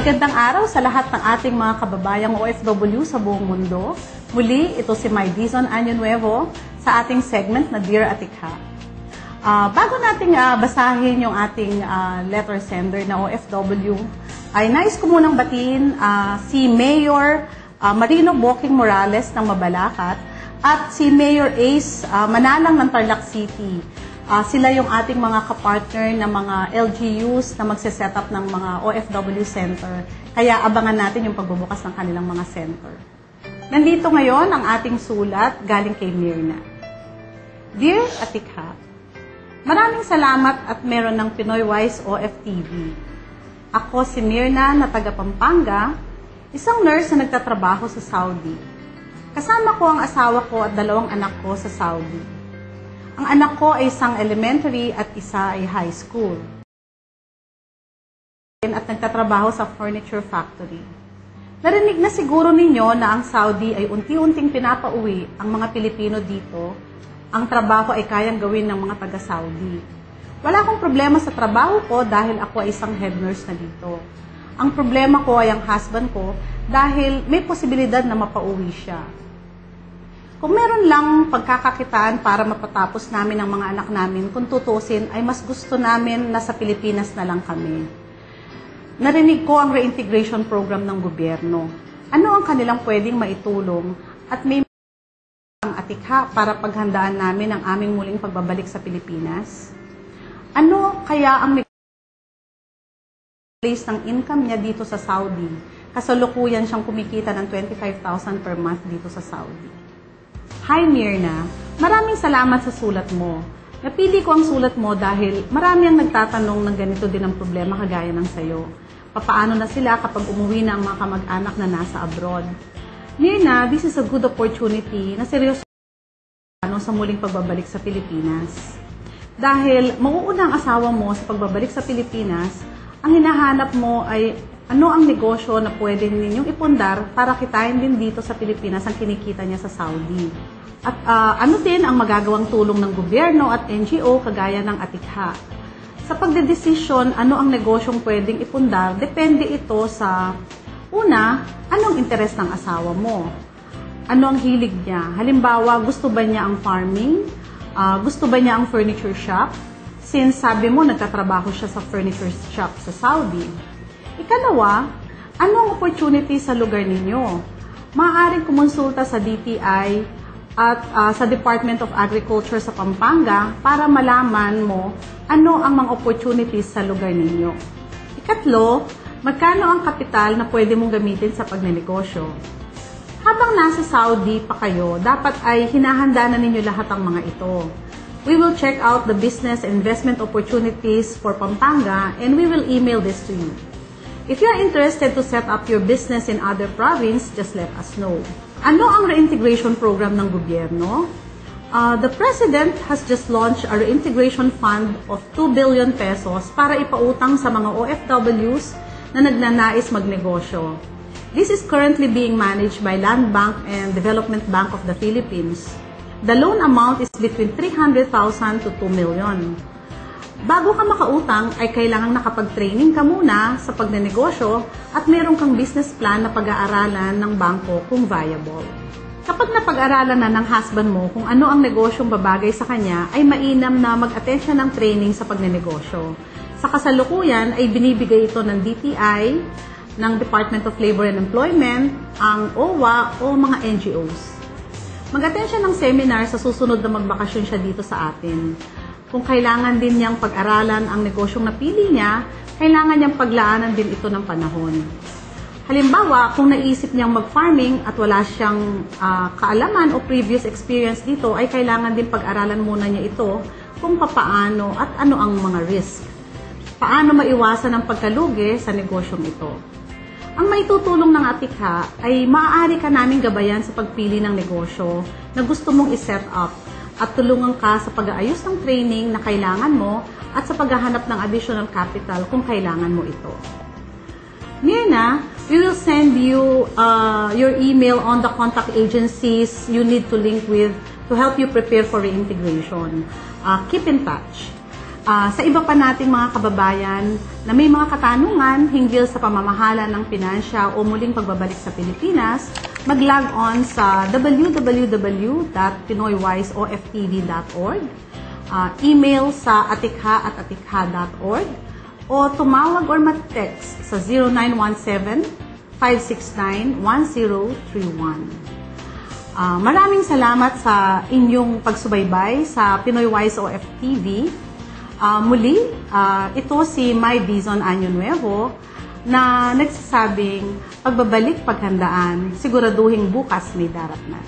Magandang araw sa lahat ng ating mga kababayang OFW sa buong mundo. Muli, ito si May Dizon Año Nuevo sa ating segment na Dear Atikha. Bago nating basahin yung ating letter sender na OFW, ay nais ko munang batiin si Mayor Marino Bokeng Morales ng Mabalacat at si Mayor Ace Manalang ng Tarlac City. Sila yung ating mga kapartner na mga LGUs na magse-set up ng mga OFW center. Kaya abangan natin yung pagbubukas ng kanilang mga center. Nandito ngayon ang ating sulat galing kay Mirna. Dear Atikha, maraming salamat at meron ng Pinoy Wise OFTV. Ako si Mirna na taga Pampanga, isang nurse na nagtatrabaho sa Saudi. Kasama ko ang asawa ko at 2 anak ko sa Saudi. Ang anak ko ay isang elementary at isa ay high school. At nagtatrabaho sa furniture factory. Narinig na siguro ninyo na ang Saudi ay unti-unting pinapauwi ang mga Pilipino dito. Ang trabaho ay kayang gawin ng mga taga-Saudi. Wala akong problema sa trabaho ko dahil ako ay isang head nurse na dito. Ang problema ko ay ang husband ko dahil may posibilidad na mapauwi siya. Kung meron lang pagkakakitaan para mapatapos namin ang mga anak namin, kung tutusin, ay mas gusto namin na sa Pilipinas na lang kami. Narinig ko ang reintegration program ng gobyerno. Ano ang kanilang pwedeng maitulong at may ang atikha para paghandaan namin ang aming muling pagbabalik sa Pilipinas? Ano kaya ang place ng income niya dito sa Saudi? Kasalukuyan siyang kumikita ng 25,000 per month dito sa Saudi. Hi Mirna, maraming salamat sa sulat mo. Napili ko ang sulat mo dahil marami ang nagtatanong ng ganito din ang problema kagaya ng sayo. Papaano na sila kapag umuwi na ang mga kamag-anak na nasa abroad? Mirna, this is a good opportunity na seryoso sa muling pagbabalik sa Pilipinas. Dahil mauuna ang asawa mo sa pagbabalik sa Pilipinas, ang hinahanap mo ay ano ang negosyo na pwede ninyong ipundar para kitain din dito sa Pilipinas ang kinikita niya sa Saudi. At ano din ang magagawang tulong ng gobyerno at NGO kagaya ng Atikha. Sa pagdedesisyon, ano ang negosyong pwedeng ipundar, depende ito sa una, anong interes ng asawa mo? Ano ang hilig niya? Halimbawa, gusto ba niya ang farming? Gusto ba niya ang furniture shop? Since sabi mo, nagtatrabaho siya sa furniture shop sa Saudi. Ikalawa, ano ang opportunity sa lugar ninyo? Maaaring kumonsulta sa DTI at sa Department of Agriculture sa Pampanga para malaman mo ano ang mga opportunities sa lugar ninyo. Ikatlo, magkano ang kapital na pwede mong gamitin sa pagnenegosyo? Habang nasa Saudi pa kayo, dapat ay hinahanda na ninyo lahat ang mga ito. We will check out the business and investment opportunities for Pampanga and we will email this to you. If you are interested to set up your business in other province, just let us know. Ano ang reintegration program ng gobyerno? The President has just launched a reintegration fund of 2 billion pesos para ipautang sa mga OFWs na nagnanais magnegosyo. This is currently being managed by Land Bank and Development Bank of the Philippines. The loan amount is between 300,000 to 2 million. Bago ka makautang, ay kailangang nakapag-training ka muna sa pagnenegosyo at meron kang business plan na pag-aaralan ng bangko kung viable. Kapag napag-aralan na ng husband mo kung ano ang negosyong babagay sa kanya, ay mainam na mag-attend siya ng training sa pagnenegosyo. Sa kasalukuyan ay binibigay ito ng DTI, ng Department of Labor and Employment, ang OWA o mga NGOs. Mag-attend siya ng seminar sa susunod na magbakasyon siya dito sa atin. Kung kailangan din niyang pag-aralan ang negosyong napili niya, kailangan niyang paglaanan din ito ng panahon. Halimbawa, kung naisip niyang mag-farming at wala siyang kaalaman o previous experience dito, ay kailangan din pag-aralan muna niya ito kung papaano at ano ang mga risk. Paano maiwasan ang pagkalugi sa negosyong ito. Ang maitutulong ng Atikha ay maaari ka naming gabayan sa pagpili ng negosyo na gusto mong i-set up at tulungan ka sa pag-aayos ng training na kailangan mo at sa paghahanap ng additional capital kung kailangan mo ito. Mirna, we will send you your email on the contact agencies you need to link with to help you prepare for reintegration. Keep in touch. Sa iba pa nating mga kababayan na may mga katanungan hinggil sa pamamahala ng pinansya o muling pagbabalik sa Pilipinas, mag-log on sa www.pinoywiseoftv.org, email sa atikha@atikha.org, o tumawag or mag-text sa 0917-569-1031. Maraming salamat sa inyong pagsubaybay sa Pinoy Wise OFTV. Muli, ito si May Bison Año Nuevo na nagsasabing pagbabalik paghandaan, siguraduhin bukas may darat na.